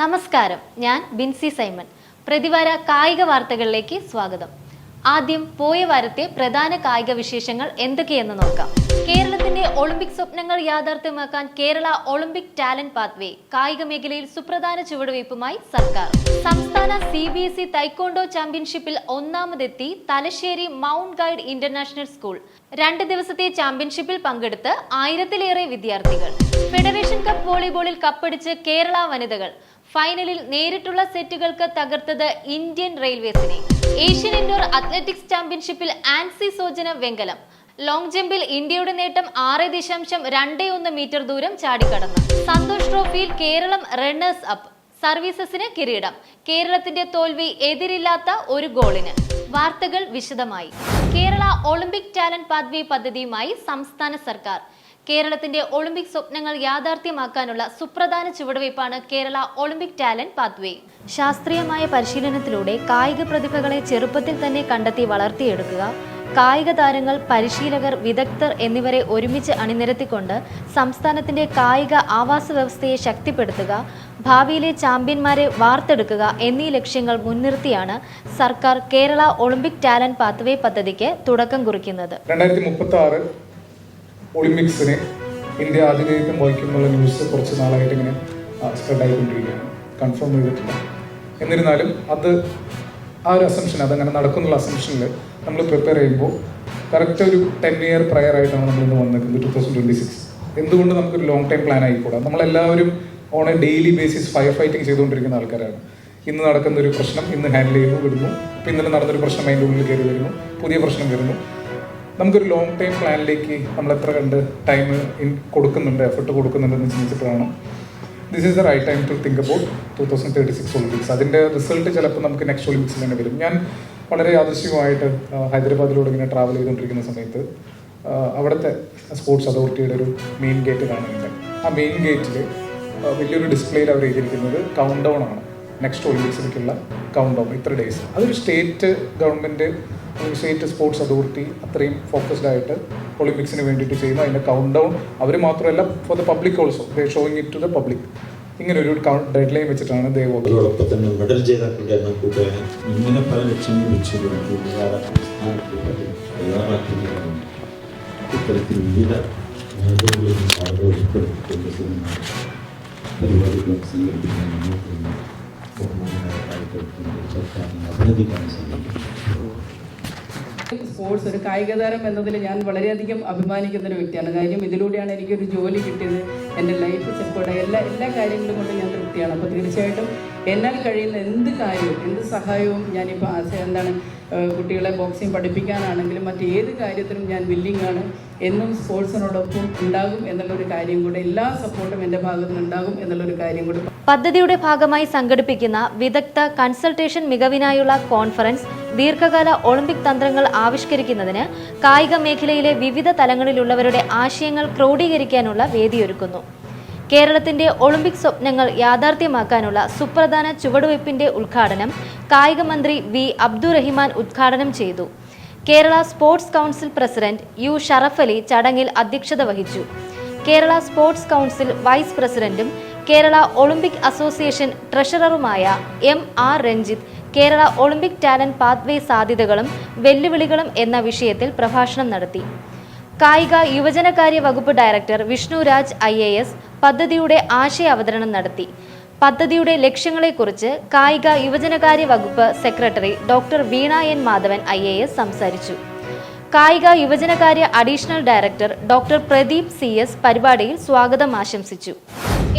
നമസ്കാരം, ഞാൻ ബിൻസി സൈമൺ. പ്രതിവാര കായിക വാർത്തകളിലേക്ക് സ്വാഗതം. ആദ്യം പോയ വാരത്തെ പ്രധാന കായിക വിശേഷങ്ങൾ എന്തൊക്കെയെന്ന് നോക്കാം. കേരളത്തിന്റെ ഒളിമ്പിക് സ്വപ്നങ്ങൾ യാഥാർത്ഥ്യമാക്കാൻ കേരള ഒളിമ്പിക് ടാലന്റ് പാത്വേ കായിക മേഖലയിൽ സുപ്രധാന ചുവടുവയ്പുമായി സർക്കാർ. സംസ്ഥാന CBSE തൈക്കോണ്ടോ ചാമ്പ്യൻഷിപ്പിൽ ഒന്നാമതെത്തി Thalassery mount guide international school. 2 ദിവസത്തെ ചാമ്പ്യൻഷിപ്പിൽ പങ്കെടുത്ത് 1000-ലേറെ വിദ്യാർത്ഥികൾ. ഫെഡറേഷൻ കപ്പ് വോളിബോളിൽ കപ്പടിച്ച് കേരള വനിതകൾ. ഫൈനലിൽ നേരിട്ടുള്ള സെറ്റുകൾക്ക് തകർത്തത് ഇന്ത്യൻ റെയിൽവേസിനെ. ഏഷ്യൻ ഇൻഡോർ അത്ലറ്റിക്സ് ചാമ്പ്യൻഷിപ്പിൽ ആൻസി സോജന വെങ്കലം. ലോങ് ജമ്പിൽ ഇന്ത്യയുടെ നേട്ടം 6.21 മീറ്റർ ദൂരം ചാടിക്കടന്നു. സന്തോഷ് ട്രോഫിയിൽ കേരളം റണ്ണേഴ്സ് അപ്പ്. സർവീസസിന് കിരീടം. കേരളത്തിന്റെ തോൽവി എതിരില്ലാത്ത ഒരു ഗോളിന്. വാർത്തകൾ വിശദമായി. കേരള ഒളിമ്പിക് ടാലന്റ് പാത്വേ പദ്ധതിയുമായി സംസ്ഥാന സർക്കാർ. കേരളത്തിന്റെ ഒളിമ്പിക് സ്വപ്നങ്ങൾ യാഥാർത്ഥ്യമാക്കാനുള്ള സുപ്രധാന ചുവടുവയ്പാണ് കേരള ഒളിമ്പിക് ടാലന്റ് പാത്വേ. ശാസ്ത്രീയമായ പരിശീലനത്തിലൂടെ കായിക പ്രതിഭകളെ ചെറുപ്പത്തിൽ തന്നെ കണ്ടെത്തി വളർത്തിയെടുക്കുക, കായിക താരങ്ങൾ, പരിശീലകർ, വിദഗ്ധർ എന്നിവരെ ഒരുമിച്ച് അണിനിരത്തിക്കൊണ്ട് സംസ്ഥാനത്തിന്റെ കായിക ആവാസ വ്യവസ്ഥയെ ശക്തിപ്പെടുത്തുക, ഭാവിയിലെ ചാമ്പ്യന്മാരെ വാർത്തെടുക്കുക എന്നീ ലക്ഷ്യങ്ങൾ മുൻനിർത്തിയാണ് സർക്കാർ കേരള ഒളിമ്പിക് ടാലന്റ് പാത്വേ പദ്ധതിക്ക് തുടക്കം കുറിക്കുന്നത്. 2036 ഒളിമ്പിക്സിന് ഇന്ത്യ ആതിഥേയത്വം വഹിക്കുന്നുള്ള ന്യൂസ് കുറച്ച് നാളായിട്ട് ഇങ്ങനെ സ്പ്രെഡ് ആയിക്കൊണ്ടിരിക്കുകയാണ്. കൺഫേം ചെയ്തിട്ടില്ല. എന്നിരുന്നാലും അത് ആ ഒരു അസംഷൻ, അതങ്ങനെ നടക്കുന്നുള്ള അസംഷനിൽ നമ്മൾ പ്രിപ്പയർ ചെയ്യുമ്പോൾ കറക്റ്റ് ഒരു 10 ഇയർ പ്രയർ ആയിട്ടാണ് നമ്മളിന്ന് വന്നിരിക്കുന്നത്. 2026 എന്തുകൊണ്ട് നമുക്കൊരു ലോങ് ടൈം പ്ലാൻ ആയിക്കൂടാ? നമ്മളെല്ലാവരും on a daily basis fire fighting ചെയ്തുകൊണ്ടിരിക്കുന്ന ആൾക്കാരാണ്. ഇന്ന് നടക്കുന്ന ഒരു പ്രശ്നം ഇന്ന് ഹാൻഡിൽ ചെയ്യുന്നു, വിടുന്നു. ഇപ്പോൾ ഇന്നലെ നടന്നൊരു പ്രശ്നം അതിൻ്റെ ഉള്ളിൽ കയറി വരുന്നു, പുതിയ പ്രശ്നം വരുന്നു. നമുക്കൊരു ലോങ് ടൈം പ്ലാനിലേക്ക് നമ്മൾ എത്ര കണ്ട് ടൈം കൊടുക്കുന്നുണ്ട്, എഫർട്ട് കൊടുക്കുന്നുണ്ടെന്ന് ചിന്തിച്ചപ്പോഴാണ് this is the right time to think about 2036 Olympics. അതിൻ്റെ റിസൾട്ട് ചിലപ്പോൾ നമുക്ക് നെക്സ്റ്റ് ഒളിമ്പിക്സിൽ തന്നെ വരും. ഞാൻ വളരെ യാദൃശ്ചികമായിട്ട് ഹൈദരാബാദിലൂടെ ഇങ്ങനെ ട്രാവൽ ചെയ്തുകൊണ്ടിരിക്കുന്ന സമയത്ത് അവിടുത്തെ സ്പോർട്സ് അതോറിറ്റിയുടെ ഒരു മെയിൻ ഗേറ്റ് കാണുന്നുണ്ട്. ആ മെയിൻ ഗേറ്റിൽ വലിയൊരു ഡിസ്പ്ലേയിൽ അവർ എഴുതിയിരിക്കുന്നത് കൗണ്ട് ഡൗൺ ആണ്. നെക്സ്റ്റ് ഒളിമ്പിക്സിലേക്കുള്ള കൗണ്ട് ഡൗൺ, ഇത്ര ഡേയ്സ്. അതൊരു state government, state sports authority അത്രയും ഫോക്കസ്ഡ് ആയിട്ട് ഒളിമ്പിക്സിന് വേണ്ടിയിട്ട് ചെയ്യുന്നു. അതിൻ്റെ കൗണ്ട് ഡൗൺ അവർ മാത്രമല്ല, for the public also they showing it to the public. ഇങ്ങനെ ഒരു ഡെഡ് ലൈൻ വെച്ചിട്ടാണ് അതോടൊപ്പം തന്നെ മെഡൽ ജേതാക്കളുടെ എണ്ണം കൂട്ടുക, ഇങ്ങനെ പല ലക്ഷ്യങ്ങൾ വെച്ചുകൊണ്ട് ഇത്തരത്തിൽ വിവിധ മേഖലകളിൽ ആളുകൾ ഉൾപ്പെടുത്തിക്കൊണ്ട് പരിപാടികൾ സംഘടിപ്പിക്കാൻ മുന്നോട്ട് ബഹുമാനായ സർക്കാരിനെ അഭിനന്ദിക്കാൻ സാധിക്കും. സ്പോർട്സ് ഒരു കായിക താരം എന്നതിൽ ഞാൻ വളരെയധികം അഭിമാനിക്കുന്ന ഒരു വ്യക്തിയാണ്. കാര്യം ഇതിലൂടെയാണ് എനിക്കൊരു ജോലി കിട്ടിയത്, എൻ്റെ ലൈഫ് സെക്യൂർഡ്, എല്ലാ കാര്യങ്ങളും കൊണ്ട് ഞാൻ തൃപ്തിയാണ്. അപ്പോൾ തീർച്ചയായിട്ടും എന്നാൽ കഴിയുന്ന എന്ത് കാര്യവും, എന്ത് സഹായവും ഞാനിപ്പോൾ കുട്ടികളെ ബോക്സിങ് പഠിപ്പിക്കാനാണെങ്കിലും മറ്റേത് കാര്യത്തിനും ഞാൻ വില്ലിംഗ് ആണ്. എന്നും സ്പോർട്സിനോടൊപ്പം ഉണ്ടാകും എന്നുള്ളൊരു കാര്യം കൂടെ, എല്ലാ സപ്പോർട്ടും എൻ്റെ ഭാഗത്തു നിന്നുണ്ടാകും എന്നുള്ളൊരു കാര്യം കൂടെ. പദ്ധതിയുടെ ഭാഗമായി സംഘടിപ്പിക്കുന്ന വിദഗ്ധ കൺസൾട്ടേഷൻ മികവിനായുള്ള കോൺഫറൻസ് ദീർഘകാല ഒളിമ്പിക് തന്ത്രങ്ങൾ ആവിഷ്കരിക്കുന്നതിന് കായിക മേഖലയിലെ വിവിധ തലങ്ങളിലുള്ളവരുടെ ആശയങ്ങൾ ക്രോഡീകരിക്കാനുള്ള വേദിയൊരുക്കുന്നു. കേരളത്തിന്റെ ഒളിമ്പിക് സ്വപ്നങ്ങൾ യാഥാർത്ഥ്യമാക്കാനുള്ള സുപ്രധാന ചുവടുവയ്പിന്റെ ഉദ്ഘാടനം കായിക മന്ത്രി വി അബ്ദുറഹിമാൻ ഉദ്ഘാടനം ചെയ്തു. Kerala sports council president U Sharaf Ali ചടങ്ങിൽ അധ്യക്ഷത വഹിച്ചു. കേരള സ്പോർട്സ് കൗൺസിൽ വൈസ് പ്രസിഡന്റും കേരള ഒളിമ്പിക് അസോസിയേഷൻ ട്രഷററുമായ MR Ranjith Kerala Olympic talent pathway സാധ്യതകളും വെല്ലുവിളികളും എന്ന വിഷയത്തിൽ പ്രഭാഷണം നടത്തി. കായിക യുവജനകാര്യ വകുപ്പ് ഡയറക്ടർ വിഷ്ണുരാജ് IAS പദ്ധതിയുടെ ആശയ അവതരണം നടത്തി. പദ്ധതിയുടെ ലക്ഷ്യങ്ങളെക്കുറിച്ച് കായിക യുവജനകാര്യ വകുപ്പ് secretary doctor Veena N Madhavan IAS സംസാരിച്ചു. കായിക യുവജനകാര്യ additional director doctor Pradeep CS പരിപാടിയിൽ സ്വാഗതം ആശംസിച്ചു.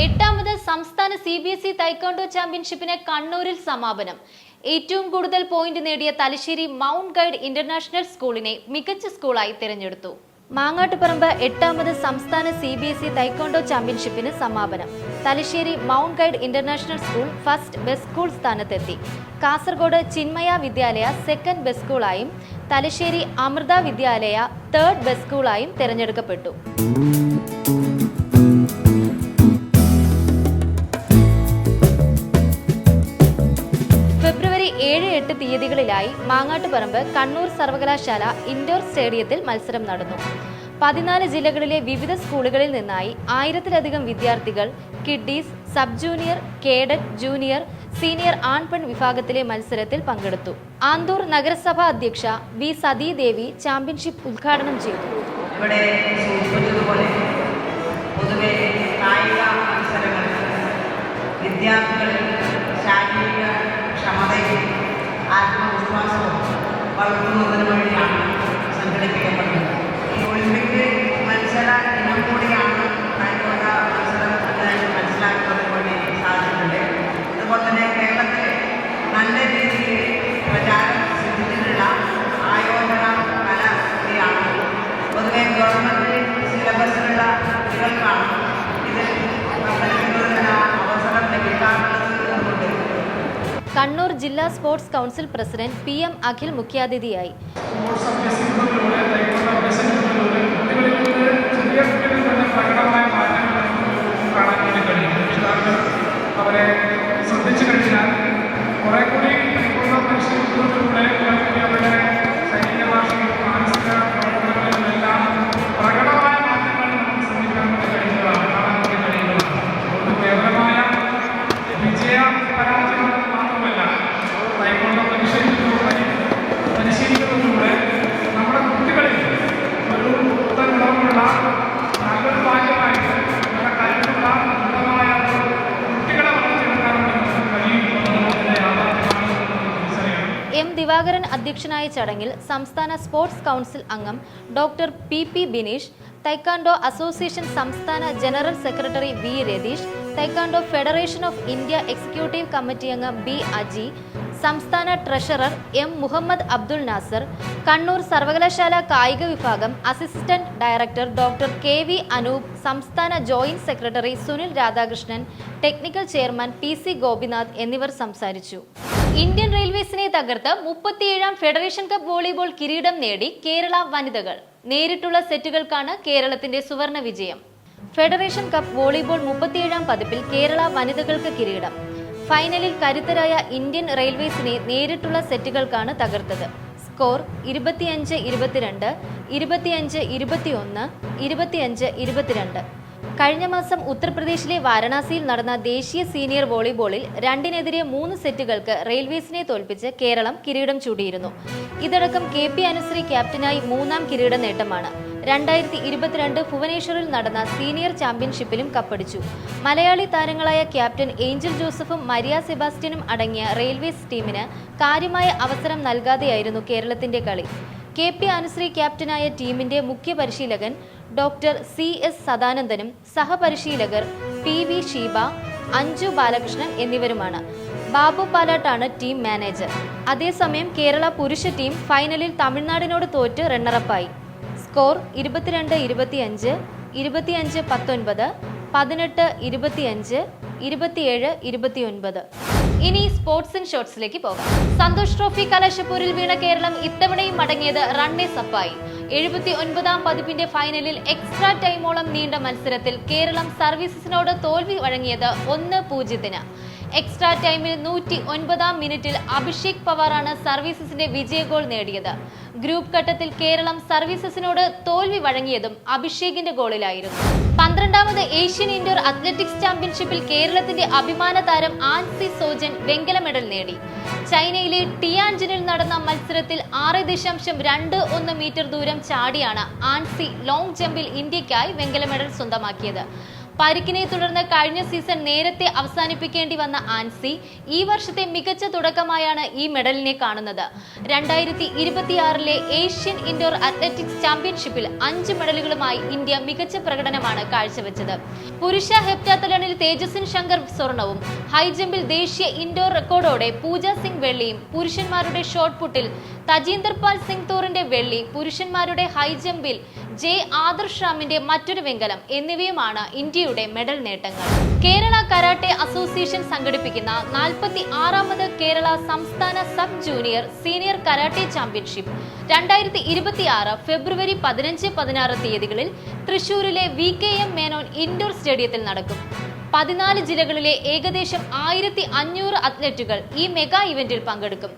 8ാമത് സംസ്ഥാന CBSE തൈക്കോണ്ടോ ചാമ്പ്യൻഷിപ്പിന് കണ്ണൂരിൽ സമാപനം. ഏറ്റവും കൂടുതൽ പോയിന്റ് നേടിയ തലശ്ശേരി മൗണ്ട് ഗൈഡ് ഇന്റർനാഷണൽ സ്കൂളിനെ മികച്ച സ്കൂളായി തിരഞ്ഞെടുത്തു. മാങ്ങാട്ടുപറമ്പ് 8ാമത് സംസ്ഥാന CBSE തൈക്കോണ്ടോ ചാമ്പ്യൻഷിപ്പിന് സമാപനം. Thalassery mount guide international school first best school സ്ഥാനത്തെത്തി. കാസർഗോഡ് ചിന്മയ വിദ്യാലയ സെക്കൻഡ് ബെസ്റ്റ് സ്കൂളായും തലശ്ശേരി അമൃത വിദ്യാലയ തേർഡ് ബെസ്റ്റ് സ്കൂളായും തിരഞ്ഞെടുക്കപ്പെട്ടു. ഫെബ്രുവരി 7-8 തീയതികളിലായി മാങ്ങാട്ടുപറമ്പ് കണ്ണൂർ സർവകലാശാല ഇൻഡോർ സ്റ്റേഡിയത്തിൽ മത്സരം നടന്നു. 14 ജില്ലകളിലെ വിവിധ സ്കൂളുകളിൽ നിന്നായി 1000-ലധികം വിദ്യാർത്ഥികൾ kiddies, sub junior, cadet, junior, senior ആൺപെൺ വിഭാഗത്തിലെ മത്സരത്തിൽ പങ്കെടുത്തു. ആന്തൂർ നഗരസഭാ അധ്യക്ഷ വി സതീദേവി ചാമ്പ്യൻഷിപ്പ് ഉദ്ഘാടനം ചെയ്തു. ഇവിടെ സൂചിപ്പിച്ചതുപോലെ പൊതുവെ കായിക മത്സരങ്ങളിൽ വിദ്യാർത്ഥികളിൽ ശാരീരിക ക്ഷമതയും ആത്മവിശ്വാസവും വളർത്തുന്നതിന് വേണ്ടിയാണ് സംഘടിപ്പിക്കപ്പെടുന്നത്. ഈ ഒളിമ്പിക് മത്സര ഇനം കൂടിയാണ് കായിക മത്സരം എന്നതിന് മനസ്സിലാക്കുന്നതിന് വേണ്ടി സാധിച്ചിട്ടുണ്ട്. അതുപോലെ തന്നെ കേരളത്തിൽ നല്ല രീതിയിൽ പ്രചാരം സിദ്ധിച്ചിട്ടുള്ള ആയോധന കല കൂടിയാണ്. പൊതുവെ ഗവൺമെൻറ് സിലബസിലുള്ള കുട്ടികൾക്കാണ് ഇതിൽ പങ്കെടുക്കുന്നതിനുള്ള അവസരം ലഭിക്കാറുള്ളത് എന്നുണ്ട്. കണ്ണൂർ ജില്ലാ sports council president PM Akhil മുഖ്യാതിഥിയായി. അവരെ ശ്രദ്ധിച്ചു കഴിഞ്ഞാൽ കുറെ കൂടി പരിശീലനത്തിലൂടെ അവരുടെ ശരീരഭാഷയും മാനസിക പ്രവർത്തനങ്ങളിലെല്ലാം പ്രകടമായ മാറ്റങ്ങൾ നമുക്ക് ശ്രദ്ധിക്കാൻ വേണ്ടി കഴിയുന്നതാണ്, കാണാൻ വേണ്ടി കഴിയുന്നതാണ്. അതുകൊണ്ട് കേവലമായ വിജയ പരാജയം മാത്രമല്ല, കൈകൊണ്ട പരിശീലിക്കുന്നതിലൂടെ നമ്മുടെ കുട്ടികളിൽ ഒരു പുത്തനുള്ളവരുള്ള നല്ലൊരു ഭാഗ്യമായിട്ട് നമ്മുടെ കഴിവുള്ള ഉന്നതമായ കുട്ടികളെ വളർത്തിയെടുക്കാൻ വേണ്ടി കഴിയുന്നതിന്റെ യാഥാർത്ഥ്യമാണ് തിരിച്ചറിയണം. M. ദിവാകരൻ അധ്യക്ഷനായ ചടങ്ങിൽ സംസ്ഥാന സ്പോർട്സ് കൗൺസിൽ അംഗം doctor PP Bineesh, taekwondo association സംസ്ഥാന general secretary V. Ratheesh, taekwondo federation of India executive committee അംഗം B. അജി, സംസ്ഥാന ട്രഷറർ M. മുഹമ്മദ് അബ്ദുൾ നാസർ, കണ്ണൂർ സർവകലാശാല കായിക വിഭാഗം assistant director doctor KV Anoop, സംസ്ഥാന joint secretary Sunil Radhakrishnan, technical chairman PC Gopinath എന്നിവർ സംസാരിച്ചു. ഇന്ത്യൻ റെയിൽവേസിനെ തകർത്ത് 37ാം ഫെഡറേഷൻ കപ്പ് വോളിബോൾ കിരീടം നേടി കേരള വനിതകൾ. നേരിട്ടുള്ള സെറ്റുകൾക്കാണ് കേരളത്തിന്റെ സുവർണ വിജയം. ഫെഡറേഷൻ കപ്പ് വോളിബോൾ 37ാം പതിപ്പിൽ കേരള വനിതകൾക്ക് കിരീടം. ഫൈനലിൽ കരുത്തരായ ഇന്ത്യൻ റെയിൽവേസിനെ നേരിട്ടുള്ള സെറ്റുകൾക്കാണ് തകർത്തത്. സ്കോർ 25-22, 25-21, 25-22. കഴിഞ്ഞ മാസം ഉത്തർപ്രദേശിലെ വാരണാസിയിൽ നടന്ന ദേശീയ സീനിയർ വോളിബോളിൽ 2-3 സെറ്റുകൾക്ക് റെയിൽവേസിനെ തോൽപ്പിച്ച് കേരളം കിരീടം ചൂടിയിരുന്നു. ഇതടക്കം KP അനുശ്രീ ക്യാപ്റ്റനായി 3ാം കിരീട നേട്ടമാണ്. 2022 ഭുവനേശ്വറിൽ നടന്ന സീനിയർ ചാമ്പ്യൻഷിപ്പിലും കപ്പടിച്ചു. മലയാളി താരങ്ങളായ ക്യാപ്റ്റൻ ഏഞ്ചൽ ജോസഫും മരിയ സെബാസ്റ്റ്യനും അടങ്ങിയ റെയിൽവേസ് ടീമിന് കാര്യമായ അവസരം നൽകാതെയായിരുന്നു കേരളത്തിന്റെ കളി. KP അനുശ്രീ ക്യാപ്റ്റനായ ടീമിന്റെ മുഖ്യ പരിശീലകൻ ഡോക്ടർ CS സദാനന്ദനും സഹപരിശീലകർ PV ഷീബ, അഞ്ജു ബാലകൃഷ്ണൻ എന്നിവരുമാണ്. ബാബു പാലാട്ടാണ് ടീം മാനേജർ. അതേസമയം കേരള പുരുഷ ടീം ഫൈനലിൽ തമിഴ്നാടിനോട് തോറ്റ് റണ്ണറപ്പായി. സ്കോർ 22-25, 25-19, 18-25, 27-29. ഇനി സ്പോർട്സ് ആൻഡ് ഷോർട്സിലേക്ക് പോകാം. സന്തോഷ് ട്രോഫി കലാശപ്പൂരിൽ വീണ കേരളം ഇത്തവണയും മടങ്ങിയത് റണ്ണേഴ്സ് അപ്പായി. 79ാം പതിപ്പിന്റെ ഫൈനലിൽ എക്സ്ട്രാ ടൈമോളം നീണ്ട മത്സരത്തിൽ കേരളം സർവീസസിനോട് തോൽവി വഴങ്ങിയത് 1-0. എക്സ്ട്രാ ടൈമിൽ 109ാം മിനിറ്റിൽ അഭിഷേക് പവാറാണ് സർവീസസിന്റെ വിജയ ഗോൾ നേടിയത്. ഗ്രൂപ്പ് ഘട്ടത്തിൽ കേരളം സർവീസസിനോട് തോൽവി വഴങ്ങിയതും അഭിഷേകിന്റെ ഗോളിലായിരുന്നു. 12ാമത് ഏഷ്യൻ ഇൻഡോർ അത്ലറ്റിക്സ് ചാമ്പ്യൻഷിപ്പിൽ കേരളത്തിന്റെ അഭിമാന താരം ആൻസി സോജൻ വെങ്കല മെഡൽ നേടി. ചൈനയിലെ ടിയാൻജിനിൽ നടന്ന മത്സരത്തിൽ 6.21 മീറ്റർ ദൂരം ചാടിയാണ് ആൻസി ലോങ് ജമ്പിൽ ഇന്ത്യക്കായി വെങ്കല മെഡൽ സ്വന്തമാക്കിയത്. പരിക്കിനെ തുടർന്ന് കഴിഞ്ഞ സീസൺ നേരത്തെ അവസാനിപ്പിക്കേണ്ടി വന്ന ആൻസി ഈ വർഷത്തെ മികച്ച തുടക്കമായാണ് ഈ മെഡലിനെ കാണുന്നത്. 2026 ഏഷ്യൻ ഇൻഡോർ അത്ലറ്റിക്സ് ചാമ്പ്യൻഷിപ്പിൽ 5 മെഡലുകളുമായി ഇന്ത്യ മികച്ച പ്രകടനമാണ് കാഴ്ചവെച്ചത്. പുരുഷ ഹെപ്റ്റാത്തലണിൽ തേജസ്വിൻ ശങ്കർ സ്വർണവും, ഹൈജമ്പിൽ ദേശീയ ഇൻഡോർ റെക്കോർഡോടെ പൂജ സിംഗ് വെള്ളിയും, പുരുഷന്മാരുടെ ഷോട്ട് പുട്ടിൽ തജീന്ദർ പാൽ സിംഗ് തോറിന്റെ വെള്ളി, പുരുഷന്മാരുടെ ഹൈജമ്പിൽ ജെ ആദർശ് റാമിന്റെ മറ്റൊരു വെങ്കലം എന്നിവയുമാണ് ഇന്ത്യയുടെ മെഡൽ നേട്ടങ്ങൾ. കേരള കരാട്ടെ അസോസിയേഷൻ സംഘടിപ്പിക്കുന്ന 46ാമത് കേരള സംസ്ഥാന sub junior senior karate championship 2026 ഫെബ്രുവരി 15-16 തീയതികളിൽ തൃശൂരിലെ VKM മേനോൻ ഇൻഡോർ സ്റ്റേഡിയത്തിൽ നടക്കും. 14 ജില്ലകളിലെ ഏകദേശം 1500 അത്ലറ്റുകൾ ഈ മെഗാ ഇവന്റിൽ പങ്കെടുക്കും.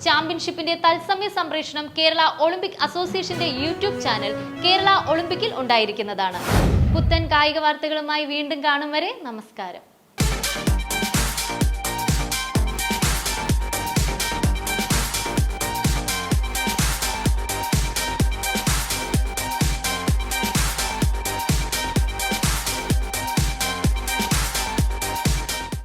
ചാമ്പ്യൻഷിപ്പിന്റെ തത്സമയ സംപ്രേഷണം കേരള ഒളിമ്പിക് അസോസിയേഷന്റെ യൂട്യൂബ് ചാനൽ കേരള ഒളിമ്പിക്കിൽ ഉണ്ടായിരിക്കുന്നതാണ്. പുത്തൻ കായിക വാർത്തകളുമായി വീണ്ടും കാണും വരെ നമസ്കാരം.